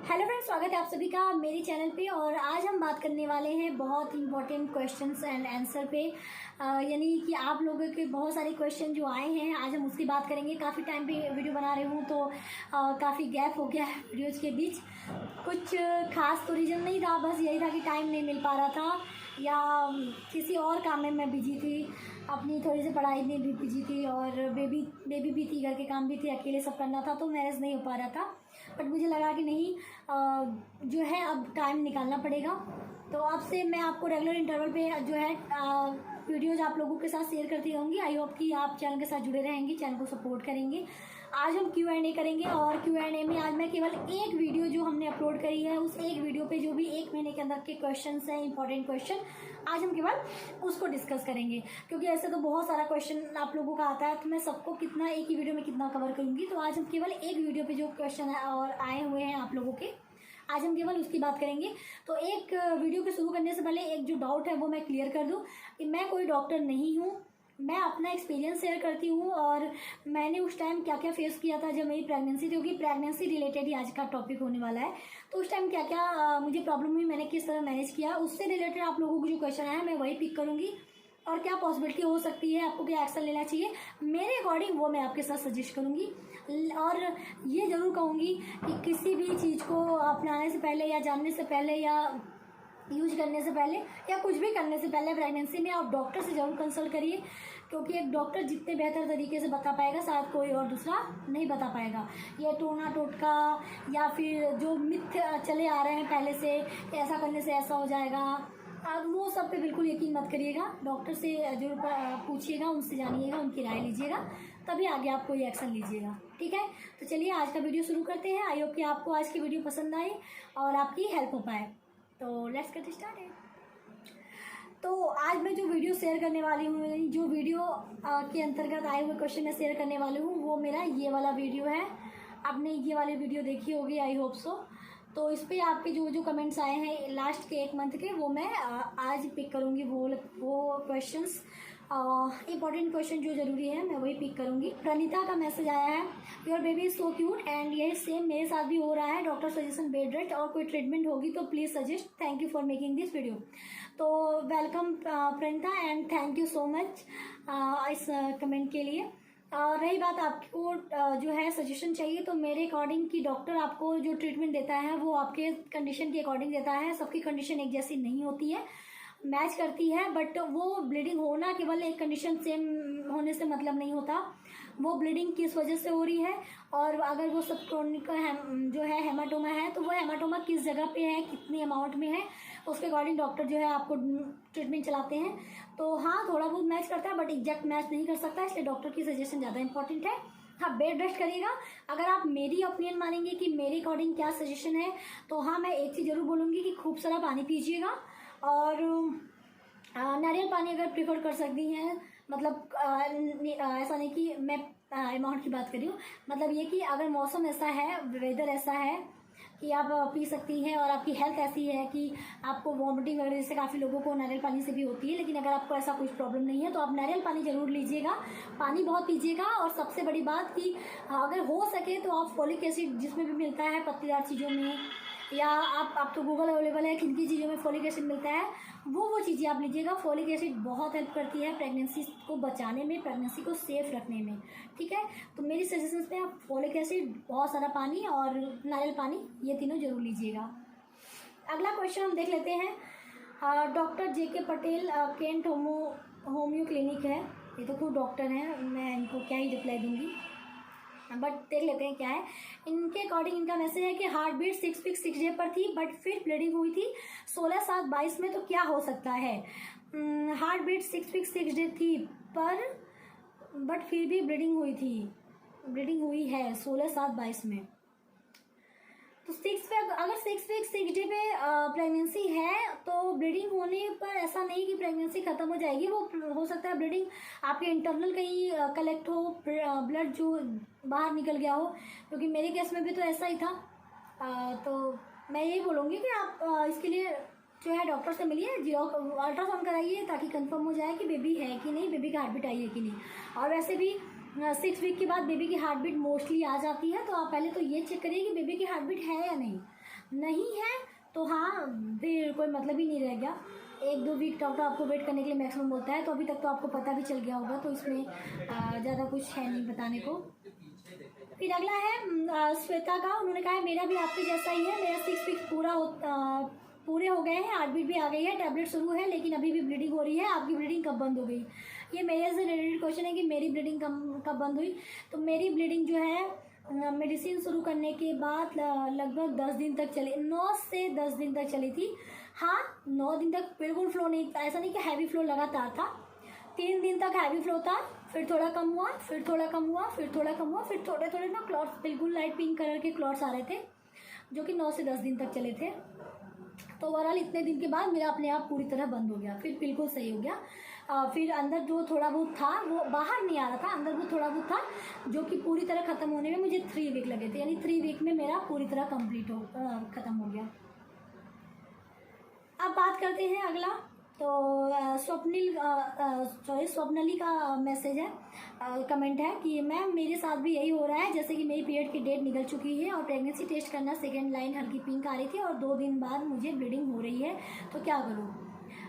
Hello friends, स्वागत है आप सभी का मेरे चैनल पे। और आज हम बात करने वाले हैं बहुत इंपॉर्टेंट क्वेश्चंस एंड आंसर पे, यानी कि आप लोगों के बहुत सारे क्वेश्चन जो आए हैं आज हम उसकी बात करेंगे। काफ़ी टाइम पे वीडियो बना रही हूँ तो काफ़ी गैप हो गया है वीडियोज़ के बीच। कुछ खास तो रीज़न नहीं था, बस यही था कि टाइम नहीं मिल पा रहा था या किसी और काम में मैं बिजी थी, अपनी थोड़ी सी पढ़ाई में भी बिजी थी और बेबी भी थी, घर के काम भी थे, अकेले सब करना था तो मैनेज नहीं हो पा रहा था। बट मुझे लगा कि नहीं, जो है अब टाइम निकालना पड़ेगा। तो अब से मैं आपको रेगुलर इंटरवल पे जो है वीडियोज़ आप लोगों के साथ शेयर करती रहूँगी। आई होप कि आप चैनल के साथ जुड़े रहेंगे, चैनल को सपोर्ट करेंगे। आज हम Q&A करेंगे और Q&A में आज मैं केवल एक वीडियो जो हमने अपलोड करी है उस एक वीडियो पे जो भी 1 महीने के अंदर के क्वेश्चंस हैं, इंपॉर्टेंट क्वेश्चन, आज हम केवल उसको डिस्कस करेंगे। क्योंकि ऐसे तो बहुत सारा क्वेश्चन आप लोगों का आता है तो मैं सबको कितना एक ही वीडियो में कितना कवर करूँगी। तो आज हम केवल एक वीडियो पे जो क्वेश्चन है और आए हुए हैं आप लोगों के, आज हम केवल उसकी बात करेंगे। तो एक वीडियो के शुरू करने से पहले एक जो डाउट है वो मैं क्लियर कर दूं कि मैं कोई डॉक्टर नहीं हूं, मैं अपना एक्सपीरियंस शेयर करती हूँ और मैंने उस टाइम क्या क्या फेस किया था जब मेरी प्रेगनेंसी थी, क्योंकि प्रेगनेंसी रिलेटेड ही आज का टॉपिक होने वाला है। तो उस टाइम क्या क्या मुझे प्रॉब्लम हुई, मैंने किस तरह मैनेज किया, उससे रिलेटेड आप लोगों को जो क्वेश्चन है मैं वही पिक करूँगी। और क्या पॉसिबिलिटी हो सकती है, आपको क्या एक्शन लेना चाहिए मेरे अकॉर्डिंग, वो मैं आपके साथ सजेस्ट करूँगी। और ये ज़रूर कहूँगी कि किसी भी चीज़ को अपनाने से पहले या जानने से पहले या यूज करने से पहले या कुछ भी करने से पहले प्रेगनेंसी में आप डॉक्टर से ज़रूर कंसल्ट करिए। क्योंकि एक डॉक्टर जितने बेहतर तरीके से बता पाएगा शायद कोई और दूसरा नहीं बता पाएगा। ये टोना टोटका या फिर जो मिथ चले आ रहे हैं पहले से कि ऐसा करने से ऐसा हो जाएगा, वो सब पे बिल्कुल यकीन मत करिएगा। डॉक्टर से जरूर पूछिएगा, उनसे जानिएगा, उनकी राय लीजिएगा, तभी आगे आप कोई एक्शन लीजिएगा। ठीक है, तो चलिए आज का वीडियो शुरू करते हैं। आई होप कि आपको आज की वीडियो पसंद आए और आपकी हेल्प हो पाए। तो लेट्स गेट स्टार्टेड। तो आज मैं जो वीडियो शेयर करने वाली हूँ, जो वीडियो के अंतर्गत आए हुए क्वेश्चन मैं शेयर करने वाली हूँ, वो मेरा ये वाला वीडियो है। आपने ये वाली वीडियो देखी होगी, आई होप सो। तो इस पर आपके जो जो कमेंट्स आए हैं लास्ट के 1 मंथ के, वो मैं आज पिक करूँगी। वो क्वेश्चंस, इंपॉर्टेंट क्वेश्चन जो ज़रूरी है मैं वही पिक करूँगी। प्रणीता का मैसेज आया है, your baby is so cute and यही सेम मेरे साथ भी हो रहा है। डॉक्टर सजेशन बेड रेस्ट और कोई ट्रीटमेंट होगी तो please suggest. Thank you for making this video. तो welcome Praneeta and thank you so much इस कमेंट के लिए। रही बात आपको जो है सजेशन चाहिए, तो मेरे अकॉर्डिंग कि डॉक्टर आपको जो ट्रीटमेंट देता है वो आपके कंडीशन के अकॉर्डिंग देता है। सबकी कंडीशन एक जैसी नहीं होती है, मैच करती है, बट वो ब्लीडिंग होना केवल एक कंडीशन सेम होने से मतलब नहीं होता। वो ब्लीडिंग किस वजह से हो रही है और अगर वो सब क्रोनिक जो है हेमाटोमा है तो वो हेमाटोमा किस जगह पे है, कितनी अमाउंट में है, उसके अकॉर्डिंग डॉक्टर जो है आपको ट्रीटमेंट चलाते हैं। तो हाँ, थोड़ा बहुत मैच करता है बट एग्जैक्ट मैच नहीं कर सकता, इसलिए डॉक्टर की सजेशन ज़्यादा इंपॉर्टेंट है। हाँ, बेड रेस्ट करिएगा। अगर आप मेरी ओपिनियन मानेंगे कि मेरे अकॉर्डिंग क्या सजेशन है, तो हाँ मैं एक चीज़ ज़रूर बोलूँगी कि खूब सारा पानी पीजिएगा और नारियल पानी अगर प्रीफर कर सकती हैं। मतलब ऐसा नहीं कि मैं अमाउंट की बात कर रही हूँ, मतलब ये कि अगर मौसम ऐसा है, वेदर ऐसा है कि आप पी सकती हैं और आपकी हेल्थ ऐसी है कि आपको वॉमिटिंग वगैरह जैसे काफ़ी लोगों को नारियल पानी से भी होती है, लेकिन अगर आपको ऐसा कुछ प्रॉब्लम नहीं है तो आप नारियल पानी ज़रूर लीजिएगा, पानी बहुत पीजिएगा। और सबसे बड़ी बात कि अगर हो सके तो आप फॉलिक एसिड जिसमें भी मिलता है पत्तीदार चीज़ों में, या आप तो गूगल अवेलेबल है, किन की चीज़ों में फॉलिक एसिड मिलता है वो चीज़ें आप लीजिएगा। फॉलिक एसिड बहुत हेल्प करती है प्रेगनेंसी को बचाने में, प्रेगनेंसी को सेफ रखने में। ठीक है, तो मेरी सजेशंस में आप फॉलिक एसिड, बहुत सारा पानी और नारियल पानी, ये तीनों जरूर लीजिएगा। अगला क्वेश्चन हम देख लेते हैं। Doctor JK Patel, Kent homeo clinic है, ये तो खुद डॉक्टर हैं, मैं इनको क्या ही रिप्लाई दूंगी, बट देख लेते हैं क्या है। इनके अकॉर्डिंग इनका मैसेज है कि हार्ट बीट 6 वीक 6 डे पर थी बट फिर ब्लीडिंग हुई थी 16/7/22 में, तो क्या हो सकता है। हार्ट बीट 6 वीक 6 डे थी पर बट फिर भी ब्लीडिंग हुई है 16/7/22 में। तो 6 वीक, अगर 6 वीक 6 डे पे प्रेगनेंसी है तो ब्लीडिंग होने पर ऐसा नहीं कि प्रेगनेंसी खत्म हो जाएगी, वो हो सकता है ब्लीडिंग आपके इंटरनल कहीं कलेक्ट हो, ब्लड जो बाहर निकल गया हो, क्योंकि मेरे केस में भी तो ऐसा ही था। तो मैं यही बोलूँगी कि आप इसके लिए जो है डॉक्टर से मिलिए, अल्ट्रासाउंड कराइए ताकि कंफर्म हो जाए कि बेबी है कि नहीं, बेबी का हार्ट बीट आई है कि नहीं। और वैसे भी 6 वीक के बाद बेबी की हार्ट बीट मोस्टली आ जाती है, तो आप पहले तो ये चेक करिए कि बेबी की हार्ट बीट है या नहीं। नहीं है तो हाँ, फिर कोई मतलब ही नहीं रह गया। 1-2 वीक डॉक्टर आपको वेट करने के लिए मैक्सिमम बोलता है, तो अभी तक तो आपको पता भी चल गया होगा, तो इसमें ज़्यादा कुछ है नहीं बताने को। फिर अगला है श्वेता का। उन्होंने कहा है मेरा भी आपके जैसा ही है, मेरा 6 वीक पूरे हो गए हैं, हार्ट बीट भी आ गई है, टैबलेट शुरू है लेकिन अभी भी ब्लीडिंग हो रही है, आपकी ब्लीडिंग कब बंद हो गई? ये मेरे से रिलेटेड क्वेश्चन है कि मेरी ब्लीडिंग कब बंद हुई। तो मेरी ब्लीडिंग जो है मेडिसिन शुरू करने के बाद लगभग 10 दिन तक चली, 9 से 10 दिन तक चली थी। हाँ, 9 दिन तक बिल्कुल फ्लो नहीं, ऐसा नहीं कि हैवी फ्लो लगातार था। 3 दिन तक हैवी फ्लो था, फिर थोड़ा कम हुआ, फिर थोड़ा कम हुआ, फिर थोड़ा कम हुआ, फिर थोड़े थोड़े ना क्लॉट्स, बिल्कुल लाइट पिंक कलर के क्लॉट्स आ रहे थे, जो कि 9 से 10 दिन तक चले थे। तो ओवरऑल इतने दिन के बाद मेरा अपने आप पूरी तरह बंद हो गया, फिर बिल्कुल सही हो गया। फिर अंदर जो थोड़ा बहुत था वो बाहर नहीं आ रहा था, अंदर वो थोड़ा बहुत था, जो कि पूरी तरह ख़त्म होने में मुझे 3 वीक लगे थे, यानी 3 वीक में मेरा पूरी तरह ख़त्म हो गया। अब बात करते हैं अगला। तो स्वप्नली का मैसेज है, कमेंट है कि मैम मेरे साथ भी यही हो रहा है, जैसे कि मेरी पीरियड की डेट निकल चुकी है और प्रेगनेंसी टेस्ट करना, सेकेंड लाइन हल्की पिंक आ रही थी और 2 दिन बाद मुझे ब्लीडिंग हो रही है, तो क्या करूँ?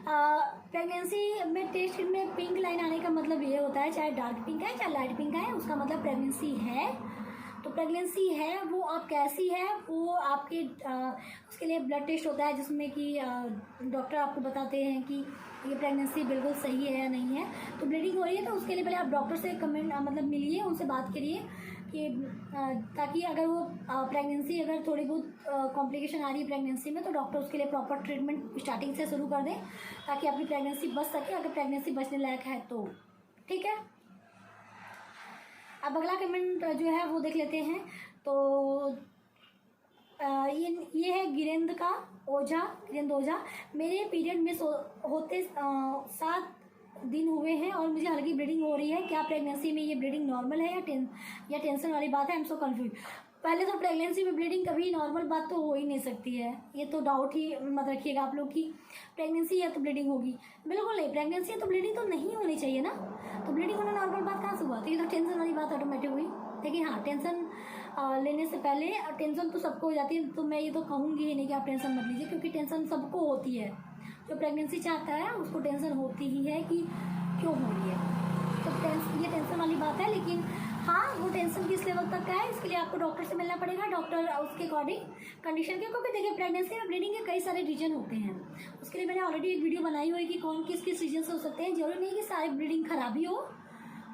प्रेगनेंसी में टेस्ट में पिंक लाइन आने का मतलब ये होता है, चाहे डार्क पिंक है चाहे लाइट पिंक है, उसका मतलब प्रेगनेंसी है। तो प्रेगनेंसी है, वो आप कैसी है वो आपके उसके लिए ब्लड टेस्ट होता है, जिसमें कि डॉक्टर आपको बताते हैं कि ये प्रेगनेंसी बिल्कुल सही है या नहीं है। तो ब्लीडिंग हो रही है तो उसके लिए पहले आप डॉक्टर से मतलब मिलिए, उनसे बात करिए कि ताकि अगर वो प्रेगनेंसी अगर थोड़ी बहुत कॉम्प्लिकेशन आ रही है प्रेगनेंसी में, तो डॉक्टर उसके लिए प्रॉपर ट्रीटमेंट स्टार्टिंग से शुरू कर दें ताकि आपकी प्रेगनेंसी बच सके, अगर प्रेगनेंसी बचने लायक है तो। ठीक है, अब अगला कमेंट जो है वो देख लेते हैं। तो ये है गिरेंद्र ओझा। मेरे पीरियड में होते 7 दिन हुए हैं और मुझे हल्की ब्लीडिंग हो रही है, क्या प्रेगनेंसी में ये ब्लीडिंग नॉर्मल है या टेंशन वाली बात है? I am so confuse. पहले तो प्रेगनेंसी में ब्लीडिंग कभी नॉर्मल बात तो हो ही नहीं सकती है, ये तो डाउट ही मत रखिएगा आप लोग की प्रेगनेंसी है तो ब्लीडिंग होगी। बिल्कुल नहीं, प्रेगनेंसी है तो ब्लीडिंग तो नहीं होनी चाहिए ना, तो ब्लीडिंग होना नॉर्मल बात कहाँ से हुआ? तो ये तो टेंशन वाली बात ऑटोमेटिक हुई। लेकिन हाँ, टेंशन लेने से पहले, टेंशन तो सबको हो जाती है, तो मैं ये तो कहूँगी ही नहीं कि आप टेंशन मत लीजिए, क्योंकि टेंशन सबको होती है। जो प्रेगनेंसी चाहता है उसको टेंशन होती ही है कि क्यों हो रही है, तो ये टेंशन वाली बात है। लेकिन हाँ, वो टेंशन किस लेवल तक का है, इसके लिए आपको डॉक्टर से मिलना पड़ेगा, डॉक्टर उसके अकॉर्डिंग कंडीशन के, क्योंकि देखिए प्रेगनेंसी में ब्लीडिंग के कई सारे रीजन होते हैं। उसके लिए मैंने ऑलरेडी एक वीडियो बनाई हुई है कि कौन किस रीजन से हो सकते हैं। जरूरी नहीं कि सारी ब्लीडिंग खराब ही हो,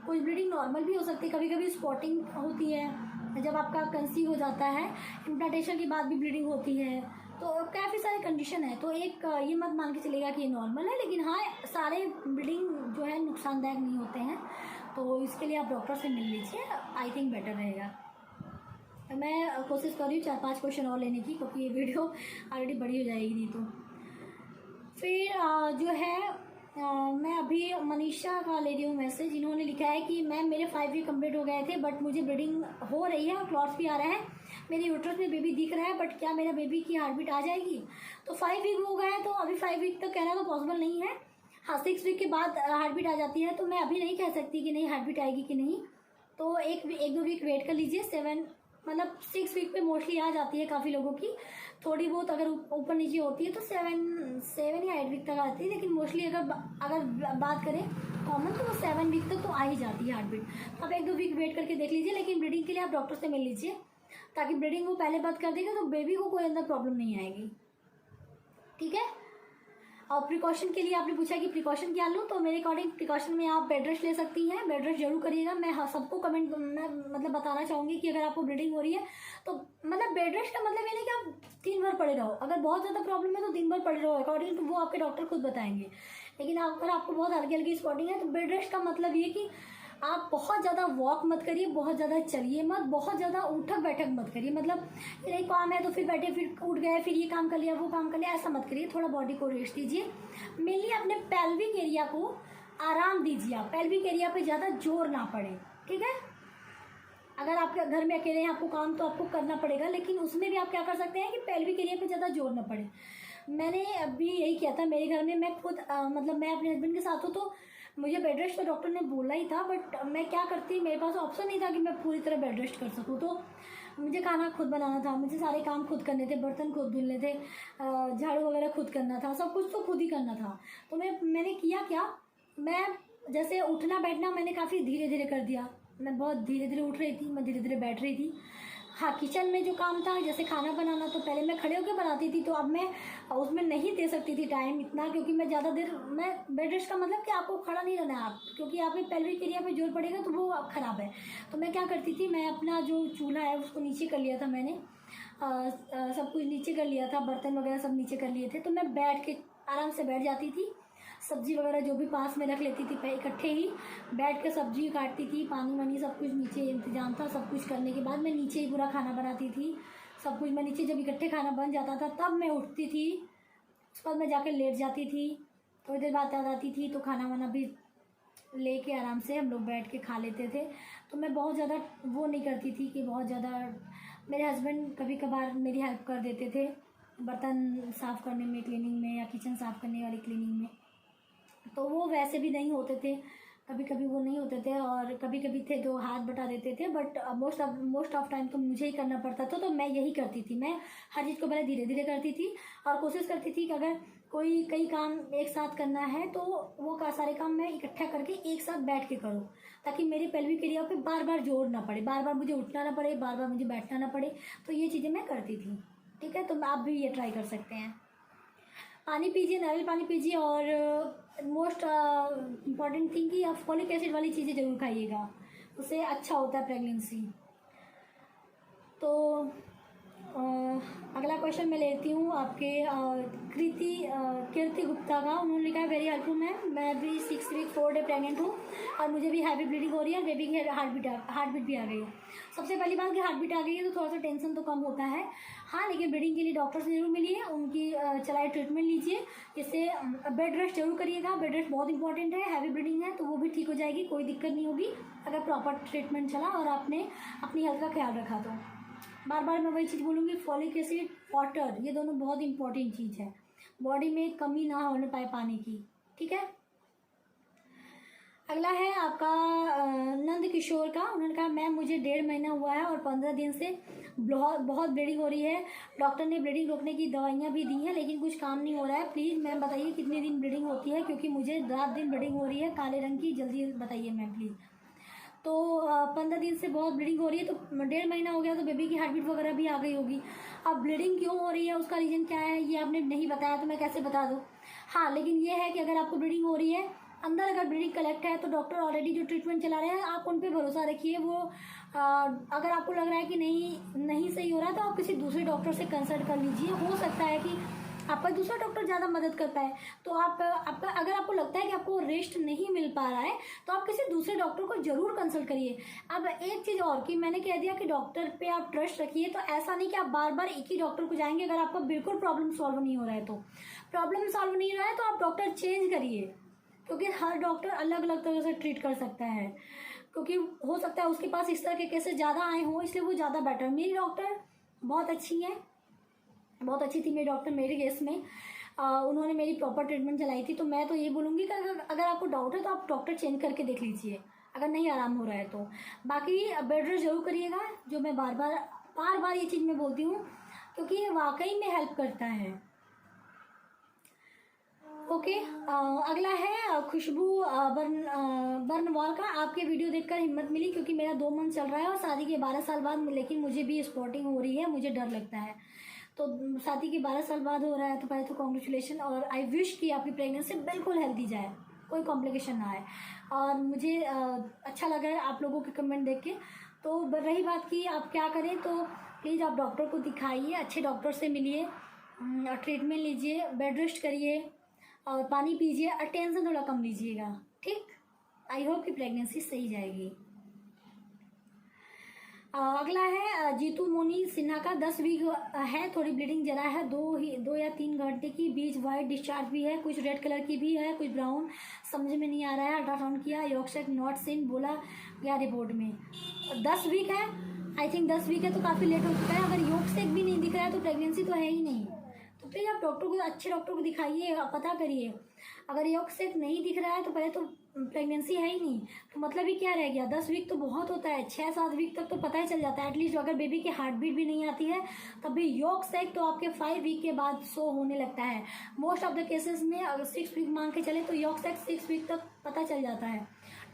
कोई ब्लीडिंग नॉर्मल भी हो सकती है, कभी कभी स्पॉटिंग होती है जब आपका कंसीव हो जाता है, इम्प्लांटेशन के बाद भी ब्लीडिंग होती है, तो काफ़ी सारे कंडीशन है। तो एक ये मत मान के चलेगा कि ये नॉर्मल है, लेकिन हाँ, सारे ब्लीडिंग जो है नुकसानदायक नहीं होते हैं, तो इसके लिए आप डॉक्टर से मिल लीजिए, आई थिंक बेटर रहेगा। मैं कोशिश कर रही हूँ 4-5 क्वेश्चन और लेने की, क्योंकि ये वीडियो ऑलरेडी बड़ी हो जाएगी नहीं तो। फिर जो है मैं अभी मनीषा का ले रही हूँ मैसेज, इन्होंने लिखा है कि मैम मेरे 5 वीक कंप्लीट हो गए थे, बट मुझे ब्लीडिंग हो रही है और क्लॉट्स भी आ रहे हैं, मेरे यूट्रस में बेबी दिख रहा है, बट क्या मेरा बेबी की हार्ट बीट आ जाएगी? तो 5 वीक हो गए तो अभी 5 वीक तक कहना तो पॉसिबल नहीं है। हाँ, 6 वीक के बाद हार्ट बीट आ जाती है, तो मैं अभी नहीं कह सकती कि नहीं हार्ट बीट आएगी कि नहीं, तो 1-2 वीक वेट कर लीजिए। 6 वीक पे मोस्टली आ जाती है काफ़ी लोगों की, थोड़ी बहुत अगर ऊपर नीचे होती है तो 7 या 8 वीक तक आती है, लेकिन मोस्टली अगर बात करें कॉमन तो वो 7 वीक तक तो आ ही जाती है हार्ट बीट। आप 1-2 वीक वेट करके देख लीजिए, लेकिन ब्लीडिंग के लिए आप डॉक्टर से मिल लीजिए, ताकि ब्लीडिंग वो पहले बंद कर देगा तो बेबी को कोई अंदर प्रॉब्लम नहीं आएगी। ठीक है, और प्रिकॉशन के लिए आपने पूछा कि प्रिकॉशन क्या लूँ, तो मेरे अकॉर्डिंग प्रिकॉशन में आप बेड रेस्ट ले सकती हैं, बेड रेस्ट जरूर करिएगा। मैं सबको कमेंट में मतलब बताना चाहूँगी कि अगर आपको ब्लीडिंग हो रही है तो मतलब बेड रेस्ट का मतलब ये नहीं कि आप दिन भर पड़े रहो, अगर बहुत ज़्यादा प्रॉब्लम है तो दिन भर पड़े रहो, अकॉर्डिंग तो वो आपके डॉक्टर खुद बताएंगे। लेकिन अगर आपको बहुत हल्की हल्की स्पॉटिंग है तो बेड रेस्ट का मतलब ये कि आप बहुत ज़्यादा वॉक मत करिए, बहुत ज़्यादा चलिए मत, बहुत ज़्यादा उठक बैठक मत करिए, मतलब ये काम है तो फिर बैठे फिर उठ गए फिर ये काम कर लिया वो काम कर लिया, ऐसा मत करिए। थोड़ा बॉडी को रेस्ट दीजिए, मेनली अपने पेल्विक एरिया को आराम दीजिए, आप पेल्विक एरिया पे ज़्यादा जोर ना पड़े। ठीक है, अगर आपके घर में अकेले हैं आपको काम तो आपको करना पड़ेगा, लेकिन उसमें भी आप क्या कर सकते हैं कि पेल्विक एरिया पे ज़्यादा जोर ना पड़े। मैंने अभी यही किया था मेरे घर में, मैं खुद मतलब मैं अपने हस्बैंड के साथ हूँ तो मुझे बेड रेस्ट तो डॉक्टर ने बोला ही था, बट मैं क्या करती, मेरे पास ऑप्शन नहीं था कि मैं पूरी तरह बेड रेस्ट कर सकूँ, तो मुझे खाना खुद बनाना था, मुझे सारे काम खुद करने थे, बर्तन खुद धुलने थे, झाड़ू वगैरह खुद करना था, सब कुछ तो खुद ही करना था। तो मैंने किया क्या, मैं जैसे उठना बैठना मैंने काफ़ी धीरे धीरे कर दिया। मैं बहुत धीरे धीरे उठ रही थी, मैं धीरे धीरे बैठ रही थी। हाँ, किचन में जो काम था जैसे खाना बनाना, तो पहले मैं खड़े होकर बनाती थी, तो अब मैं उसमें नहीं दे सकती थी टाइम इतना, क्योंकि मैं ज़्यादा देर, मैं बेड रेस्ट का मतलब कि आपको खड़ा नहीं रहना है आप, क्योंकि यहाँ पे पेल्विक एरिया पे जोर पड़ेगा तो वो ख़राब है। तो मैं क्या करती थी, मैं अपना जो चूल्हा है उसको नीचे कर लिया था मैंने, सब कुछ नीचे कर लिया था, बर्तन वगैरह सब नीचे कर लिए थे। तो मैं बैठ के आराम से बैठ जाती थी, सब्ज़ी वगैरह जो भी पास में रख लेती थी, इकट्ठे ही बैठ के सब्ज़ी काटती थी, पानी वानी सब कुछ नीचे इंतजाम था। सब कुछ करने के बाद मैं नीचे ही पूरा खाना बनाती थी, सब कुछ मैं नीचे, जब इकट्ठे खाना बन जाता था तब मैं उठती थी। उसके बाद मैं जाकर लेट जाती थी, थोड़ी देर बाद आ जाती थी, तो खाना वाना भी लेके आराम से हम लोग बैठ के खा लेते थे। तो मैं बहुत ज़्यादा वो नहीं करती थी कि बहुत ज़्यादा, मेरे हस्बैंड कभी कभार मेरी हेल्प कर देते थे बर्तन साफ़ करने में, क्लीनिंग में, या किचन साफ़ करने वाली क्लीनिंग में। तो वो वैसे भी नहीं होते थे, कभी कभी वो नहीं होते थे, और कभी कभी थे जो हाथ बटा देते थे, बट मोस्ट ऑफ टाइम तो मुझे ही करना पड़ता था। तो मैं यही करती थी, मैं हर चीज़ को पहले धीरे धीरे करती थी, और कोशिश करती थी कि अगर कोई कई काम एक साथ करना है तो वो सारे काम मैं इकट्ठा करके एक साथ बैठ के करूँ, ताकि मेरे पेल्विक एरिया पे बार बार जोर ना पड़े, बार बार मुझे उठना ना पड़े, बार बार मुझे बैठना ना पड़े। तो ये चीज़ें मैं करती थी। ठीक है, तो आप भी ये ट्राई कर सकते हैं। पानी पीजिए, नारियल पानी पीजिए, और मोस्ट इम्पॉर्टेंट थिंग कि आप फॉलिक एसिड वाली चीज़ें ज़रूर खाइएगा, उससे अच्छा होता है प्रेगनेंसी। तो अगला क्वेश्चन मैं लेती हूँ आपके कीर्ति गुप्ता का। उन्होंने लिखा है, वेरी हेल्पफुल मैम, मैं भी 6 वीक 4 डे प्रेगनेंट हूँ, और मुझे भी हैवी ब्लीडिंग हो रही है, बेबी की हार्ट बीट भी आ गई है। सबसे पहली बात कि हार्ट बीट आ गई है तो थोड़ा सा टेंशन तो कम होता है। हाँ, लेकिन ब्लीडिंग के लिए डॉक्टर से जरूर मिलिए, उनकी चलाए ट्रीटमेंट लीजिए। इससे बेड रेस्ट जरूर करिएगा, बेड रेस्ट बहुत इंपॉर्टेंट है। हैवी ब्लीडिंग है तो वो भी ठीक हो जाएगी, कोई दिक्कत नहीं होगी अगर प्रॉपर ट्रीटमेंट चला और आपने अपनी हेल्थ का ख्याल रखा। तो बार बार मैं वही चीज़ बोलूँगी, फॉलिक एसिड, वाटर, ये दोनों बहुत इंपॉर्टेंट चीज़ है, बॉडी में कमी ना होने पाए पानी की। ठीक है, अगला है आपका नंद किशोर का। उन्होंने कहा, मैम मुझे 1.5 महीना हुआ है और 15 दिन से बहुत ब्लीडिंग हो रही है। डॉक्टर ने ब्लीडिंग रोकने की दवाइयाँ भी दी हैं, लेकिन कुछ काम नहीं हो रहा है। प्लीज़ मैम बताइए कितने दिन ब्लीडिंग होती है, क्योंकि मुझे रात दिन ब्लीडिंग हो रही है काले रंग की, जल्दी बताइए मैम प्लीज़। तो 15 दिन से बहुत ब्लीडिंग हो रही है, तो 1.5 महीना हो गया, तो बेबी की हार्ट बीट वगैरह भी आ गई होगी। अब ब्लीडिंग क्यों हो रही है, उसका रीज़न क्या है, ये आपने नहीं बताया, तो मैं कैसे बता दूँ। हाँ, लेकिन ये है कि अगर आपको ब्लीडिंग हो रही है, अंदर अगर ब्लीडिंग कलेक्ट है, तो डॉक्टर ऑलरेडी जो ट्रीटमेंट चला रहे हैं, आप उन पर भरोसा रखिए। वो अगर आपको लग रहा है कि नहीं सही हो रहा है, तो आप किसी दूसरे डॉक्टर से कंसल्ट कर लीजिए। हो सकता है कि आपका दूसरा डॉक्टर ज़्यादा मदद करता है। तो आपका अगर आपको लगता है कि आपको रेस्ट नहीं मिल पा रहा है, तो आप किसी दूसरे डॉक्टर को ज़रूर कंसल्ट करिए। अब एक चीज़ और कि मैंने कह दिया कि डॉक्टर पे आप ट्रस्ट रखिए, तो ऐसा नहीं कि आप बार बार एक ही डॉक्टर को जाएंगे। अगर आपका बिल्कुल प्रॉब्लम सॉल्व नहीं हो रहा है, तो आप डॉक्टर चेंज करिए, क्योंकि हर डॉक्टर अलग अलग तरह से ट्रीट कर सकता है। क्योंकि हो सकता है उसके पास इस तरह के केसेस ज़्यादा आए हों, इसलिए वो ज़्यादा बेटर। मेरी डॉक्टर बहुत अच्छी है, बहुत अच्छी थी मेरी डॉक्टर मेरे केस में। उन्होंने मेरी प्रॉपर ट्रीटमेंट चलाई थी। तो मैं तो ये बोलूँगी कि अगर आपको डाउट है तो आप डॉक्टर चेंज करके देख लीजिए, अगर नहीं आराम हो रहा है तो। बाकी बेड रेस्ट जरूर करिएगा, जो मैं बार बार ये चीज़ मैं बोलती हूँ, क्योंकि ये वाकई में हेल्प करता है। ओके, अगला है खुशबू बर्नवाल का। आपके वीडियो देखकर हिम्मत मिली, क्योंकि मेरा 2 मंथ चल रहा है और शादी के 12 साल बाद, लेकिन मुझे भी स्पॉटिंग हो रही है, मुझे डर लगता है। तो शादी के 12 साल बाद हो रहा है, तो पहले तो कॉन्ग्रेचुलेशन, और आई विश कि आपकी प्रेगनेंसी बिल्कुल हेल्दी जाए, कोई कॉम्प्लिकेशन ना आए। और मुझे अच्छा लगा है आप लोगों के कमेंट देख के। तो रही बात कि आप क्या करें, तो प्लीज़ आप डॉक्टर को दिखाइए, अच्छे डॉक्टर से मिलिए, ट्रीटमेंट लीजिए, बेड रेस्ट करिए, और पानी पीजिए, और टेंशन थोड़ा कम लीजिएगा। ठीक, आई होप कि प्रेगनेंसी सही जाएगी। अगला है जीतू मोनी सिन्हा का। 10 वीक है, थोड़ी ब्लीडिंग जरा है, 2 या 3 घंटे की, बीच वाइट डिस्चार्ज भी है, कुछ रेड कलर की भी है, कुछ ब्राउन, समझ में नहीं आ रहा है। अल्ट्रासाउंड किया, योगसेक नॉट सिन बोला गया रिपोर्ट में। 10 वीक है, आई थिंक 10 वीक है तो काफ़ी लेट हो चुका है। अगर योगसेक भी नहीं दिख रहा है तो प्रेगनेंसी तो है ही नहीं। तो तो प्लीज़ आप डॉक्टर को, अच्छे डॉक्टर को दिखाइए, पता करिए। अगर यॉक सैक नहीं दिख रहा है तो पहले तो प्रेगनेंसी है ही नहीं, तो मतलब ही क्या रह गया। 10 वीक तो बहुत होता है, 6-7 वीक तक तो पता ही चल जाता है एटलीस्ट। अगर बेबी की हार्ट बीट भी नहीं आती है तब भी यॉक सैक तो आपके 5 वीक के बाद शो होने लगता है मोस्ट ऑफ द केसेस में। अगर 6 वीक मान के चले तो यॉक सैक 6 वीक तक पता चल जाता है।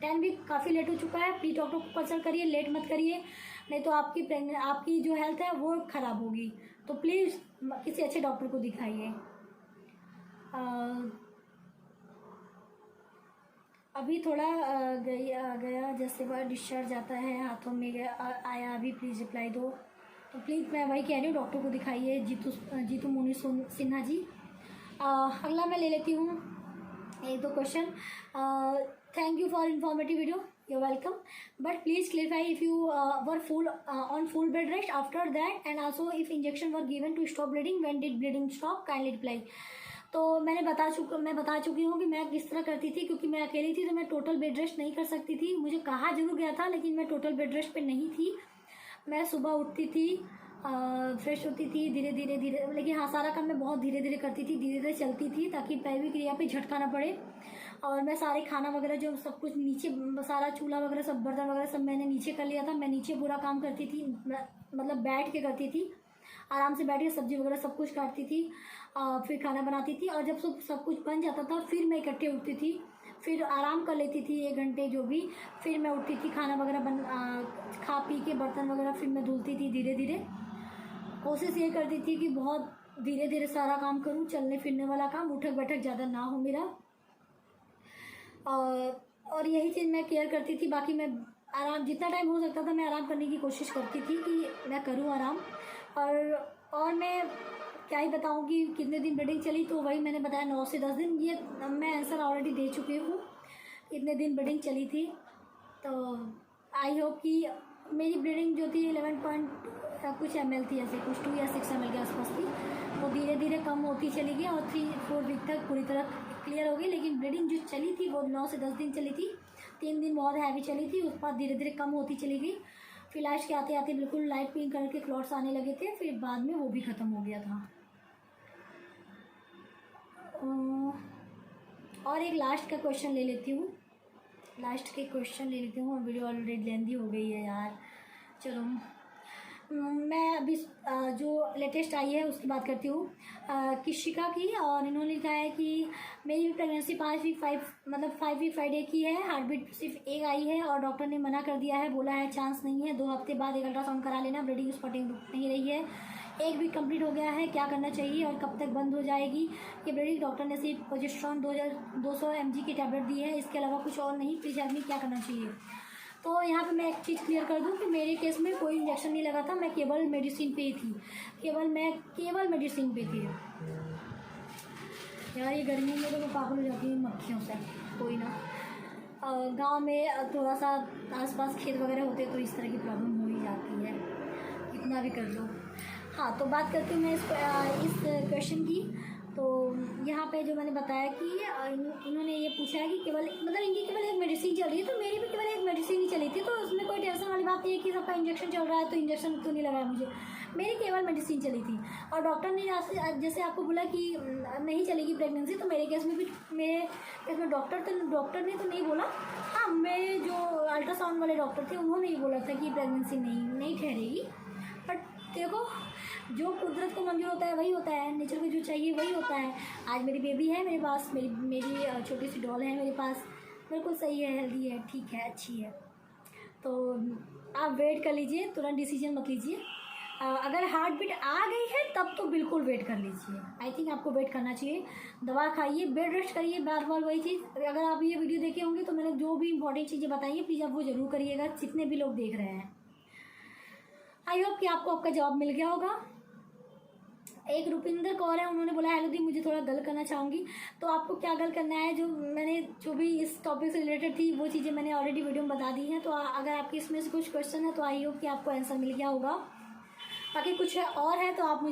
10 वीक काफ़ी लेट हो चुका है, प्लीज डॉक्टर को कंसल्ट करिए, लेट मत करिए, नहीं तो आपकी जो हेल्थ है वो ख़राब होगी। तो प्लीज़ किसी अच्छे डॉक्टर को दिखाइए। अभी थोड़ा गया जैसे वह डिस्चार्ज आता है हाथों में आया, अभी प्लीज़ रिप्लाई दो। तो प्लीज़ मैं वही कह रही हूँ, डॉक्टर को दिखाइए, जीतू मोनी सिन्हा जी। अगला मैं ले लेती हूँ 1-2 question. Thank you for informative video, you're welcome, but please clarify if you were on full bed rest after that, and also if injection were given to stop bleeding, when did bleeding stop, kindly reply। तो मैं बता चुकी हूँ कि मैं किस तरह करती थी, क्योंकि मैं अकेली थी तो मैं टोटल बेड रेस्ट नहीं कर सकती थी। मुझे कहा जरूर गया था लेकिन मैं टोटल बेड रेस्ट पे नहीं थी। मैं सुबह उठती थी, फ्रेश होती थी धीरे धीरे, लेकिन हाँ सारा काम मैं बहुत धीरे धीरे करती थी, धीरे धीरे चलती थी ताकि पैरवी क्रिया पे झटका ना पड़े। और मैं सारे खाना वगैरह जो सब कुछ नीचे, सारा चूल्हा वगैरह सब बर्तन वगैरह सब मैंने नीचे कर लिया था। मैं नीचे पूरा काम करती थी, मतलब बैठ के करती थी, आराम से बैठ के सब्जी वगैरह सब कुछ काटती थी, फिर खाना बनाती थी। और जब सब कुछ बन जाता था फिर मैं इकट्ठे उठती थी, फिर आराम कर लेती थी 1 घंटे जो भी, फिर मैं उठती थी, खाना वगैरह खा पी के बर्तन वगैरह फिर मैं धुलती थी धीरे धीरे। कोशिश ये करती थी कि बहुत धीरे धीरे सारा काम करूँ, चलने फिरने वाला काम, उठक बैठक ज़्यादा ना हो मेरा। और यही चीज़ मैं केयर करती थी। बाकी मैं आराम, जितना टाइम हो सकता था मैं आराम करने की कोशिश करती थी कि मैं करूँ आराम। और मैं क्या ही बताऊँ कि कितने दिन ब्लीडिंग चली, तो वही मैंने बताया 9 से 10 दिन। ये मैं आंसर ऑलरेडी दे चुकी हूँ, इतने दिन ब्लीडिंग चली थी। तो आई होप कि मेरी ब्लीडिंग जो थी 11 पॉइंट कुछ ml थी, ऐसे कुछ 2 या 6 ml के आसपास थी। तो धीरे धीरे कम होती चली गई और 3-4 वीक तक पूरी तरह क्लियर हो गई। लेकिन ब्लीडिंग जो चली थी वो 9 से 10 दिन चली थी। 3 दिन बहुत हैवी चली थी, उसके बाद धीरे धीरे कम होती चली गई। फिर लास्ट के आते आते बिल्कुल लाइट पिंक कलर के क्लॉट्स आने लगे थे, फिर बाद में वो भी ख़त्म हो गया था। और एक लास्ट का क्वेश्चन ले लेती हूँ, वीडियो ऑलरेडी लेंदी हो गई है यार। चलो मैं अभी जो लेटेस्ट आई है उसकी बात करती हूँ, किशिका की। और इन्होंने लिखा है कि मेरी प्रेगनेंसी 5 वीक 5 वीक 5 डे की है, हार्ट बीट सिर्फ 1 आई है और डॉक्टर ने मना कर दिया है, बोला है चांस नहीं है, 2 हफ्ते बाद एक अल्ट्रासाउंड करा लेना, ब्लीडिंग स्पॉटिंग रुक नहीं रही है, 1 वीक कंप्लीट हो गया है, क्या करना चाहिए और कब तक बंद हो जाएगी ये ब्लीडिंग। डॉक्टर ने सिर्फ प्रोजेस्टेरोन 200 mg की टैबलेट दी है, इसके अलावा कुछ और नहीं, प्लीज आदमी क्या करना चाहिए। तो यहाँ पे मैं एक चीज़ क्लियर कर दूँ कि मेरे केस में कोई इंजेक्शन नहीं लगा था, मैं केवल मेडिसिन पे ही थी, केवल मेडिसिन पे थी। यार ये गर्मी में तो मैं पागल हो जाती हूँ मक्खियों से। कोई ना, गांव में थोड़ा सा आसपास खेत वगैरह होते तो इस तरह की प्रॉब्लम हो ही जाती है, कितना भी कर लो। हाँ, तो बात करती हूँ मैं इस क्वेश्चन की। तो यहाँ पे जो मैंने बताया कि इन्होंने ये पूछा है कि मतलब इनकी केवल एक मेडिसिन चल रही है, तो मेरी भी केवल एक मेडिसिन ही चली थी, तो उसमें कोई टेंशन वाली बात नहीं है कि सबका इंजेक्शन चल रहा है तो इंजेक्शन तो नहीं लगाया मुझे, मेरी केवल मेडिसिन चली थी। और डॉक्टर ने जैसे आपको बोला कि नहीं चलेगी प्रेगनेंसी, तो मेरे केस में डॉक्टर ने तो नहीं बोला। हाँ, मेरे जो अल्ट्रासाउंड वाले डॉक्टर थे उन्होंने ही बोला था कि प्रेगनेंसी नहीं ठहरेगी। बट देखो, जो कुदरत को मंजूर होता है वही होता है, नेचर को जो चाहिए वही होता है। आज मेरी बेबी है मेरे पास, मेरी छोटी सी डॉल है मेरे पास, बिल्कुल सही है, हेल्दी है, ठीक है, अच्छी है। तो आप वेट कर लीजिए, तुरंत डिसीजन मत लीजिए। अगर हार्ट बीट आ गई है तब तो बिल्कुल वेट कर लीजिए। आई थिंक आपको वेट करना चाहिए, दवा खाइए, बेड रेस्ट करिए, बार बार वही चीज़। अगर आप ये वीडियो देखे होंगे तो मैंने जो भी इंपॉर्टेंट चीज़ें बताई है प्लीज़ आप वो ज़रूर करिएगा, जितने भी लोग देख रहे हैं। आई होप कि आपको आपका जवाब मिल गया होगा। एक रुपिंदर कौर है, उन्होंने बोला हेलो दी, मुझे थोड़ा गल करना चाहूँगी। तो आपको क्या गल करना है, जो भी इस टॉपिक से रिलेटेड थी वो चीज़ें मैंने ऑलरेडी वीडियो में बता दी हैं। तो अगर आपके इसमें से कुछ क्वेश्चन है तो आई होप कि आपको आंसर मिल गया होगा। बाकी कुछ और है तो आप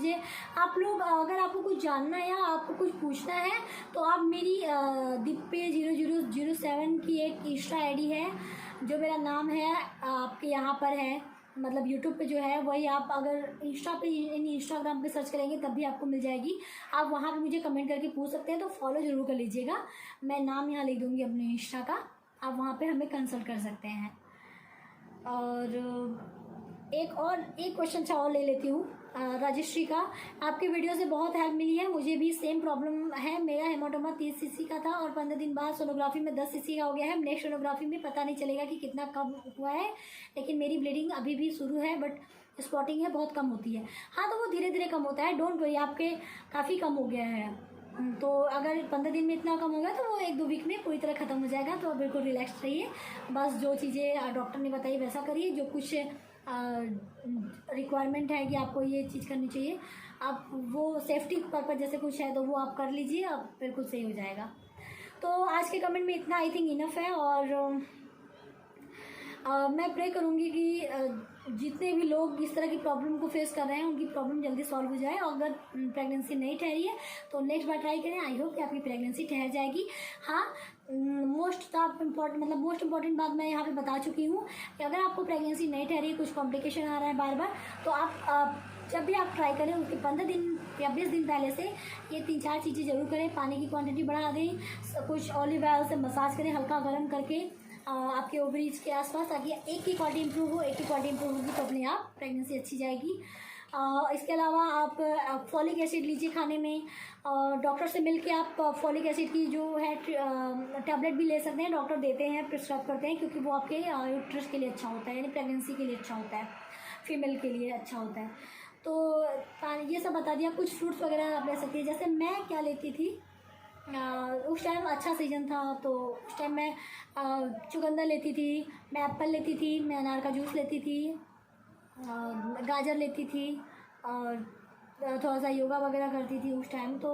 लोग अगर आपको कुछ जानना है या आपको कुछ पूछना है तो आप मेरी दिप्पे 0007 की एक इंस्टा ID है, जो मेरा नाम है आपके यहाँ पर है, मतलब यूट्यूब पे जो है वही आप अगर इंस्टाग्राम पे सर्च करेंगे तब भी आपको मिल जाएगी। आप वहाँ पे मुझे कमेंट करके पूछ सकते हैं, तो फॉलो ज़रूर कर लीजिएगा। मैं नाम यहाँ लिख दूँगी अपने इंस्टा का, आप वहाँ पे हमें कंसल्ट कर सकते हैं। और एक क्वेश्चन और ले लेती हूँ राजश्री का। आपकी वीडियो से बहुत हेल्प मिली है, मुझे भी सेम प्रॉब्लम है। मेरा हेमाटोमा 30 सीसी का था और 15 दिन बाद सोनोग्राफी में 10 सीसी का हो गया है। नेक्स्ट सोनोग्राफी में पता नहीं चलेगा कि कितना कम हुआ है, लेकिन मेरी ब्लीडिंग अभी भी शुरू है, बट स्पॉटिंग है बहुत कम होती है। हाँ, तो वो धीरे धीरे कम होता है, डोंट वरी, आपके काफ़ी कम हो गया है। तो अगर 15 दिन में इतना कम हो गया तो वो 1-2 वीक में पूरी तरह ख़त्म हो जाएगा। तो बिल्कुल रिलैक्स रहिए, बस जो चीज़ें डॉक्टर ने बताई वैसा करिए। जो कुछ रिक्वायरमेंट है कि आपको ये चीज़ करनी चाहिए, आप वो सेफ्टी पर्पज जैसे कुछ है तो वो आप कर लीजिए, आप बिल्कुल सही हो जाएगा। तो आज के कमेंट में इतना आई थिंक इनफ है। और मैं प्रे करूँगी कि जितने भी लोग इस तरह की प्रॉब्लम को फेस कर रहे हैं उनकी प्रॉब्लम जल्दी सॉल्व हो जाए। और अगर प्रेगनेंसी नहीं ठहरी है तो नेक्स्ट बार ट्राई करें, आई होप कि आपकी प्रेगनेंसी ठहर जाएगी। हाँ, मोस्ट इम्पॉर्टेंट बात मैं यहाँ पे बता चुकी हूँ कि अगर आपको प्रेगनेंसी नहीं ठहरी, कुछ कॉम्प्लिकेशन आ रहा है बार बार, तो आप जब भी आप ट्राई करें उसके 15 दिन या 20 दिन पहले से ये 3-4 चीज़ें ज़रूर करें। पानी की क्वांटिटी बढ़ा दें, कुछ ऑलिव ऑयल से मसाज करें हल्का गर्म करके आपके ओवरीज के आसपास, ताकि एक की क्वालिटी इंप्रूव हो। एक की क्वालिटी इंप्रूव होगी तो अपने आप प्रेगनेंसी अच्छी जाएगी। इसके अलावा आप फॉलिक एसिड लीजिए खाने में, और डॉक्टर से मिल के आप फॉलिक एसिड की जो है टैबलेट भी ले सकते हैं, डॉक्टर देते हैं, प्रिस्क्राइब करते हैं, क्योंकि वो आपके यूट्रस के लिए अच्छा होता है, यानी प्रेगनेंसी के लिए अच्छा होता है, फीमेल के लिए अच्छा होता है। तो ये सब बता दिया। कुछ फ्रूट्स वगैरह आप ले सकती है, जैसे मैं क्या लेती थी, उस टाइम अच्छा सीजन था तो उस टाइम मैं चुकंदर लेती थी, मैं एप्पल लेती थी, मैं अनार का जूस लेती थी, गाजर लेती थी, और थोड़ा सा योगा वगैरह करती थी उस टाइम। तो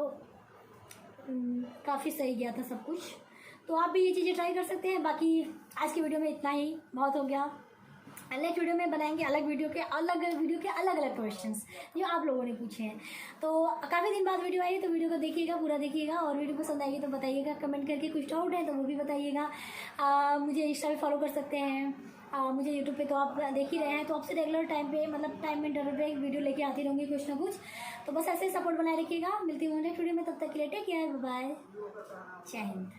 काफ़ी सही गया था सब कुछ। तो आप भी ये चीज़ें ट्राई कर सकते हैं। बाकी आज की वीडियो में इतना ही बहुत हो गया। नेक्स्ट वीडियो में बनाएंगे अलग वीडियो के अलग अलग क्वेश्चंस जो आप लोगों ने पूछे हैं। तो काफ़ी दिन बाद वीडियो आई है, तो वीडियो को देखिएगा, पूरा देखिएगा, और वीडियो पसंद आएगी तो बताइएगा कमेंट करके। कुछ डाउट है तो वो भी बताइएगा। मुझे इंस्टा पे फॉलो कर सकते हैं, मुझे यूट्यूब पे तो आप देख ही रहे हैं, तो आपसे रेगुलर टाइम पे, मतलब टाइम इंटरवल पे वीडियो लेके आती रहूँगी कुछ ना कुछ। तो बस ऐसे सपोर्ट बनाए रखिएगा। मिलती हूँ नेक्स्ट वीडियो में, तब तक के लिए टेक केयर, बाय, जय हिंद।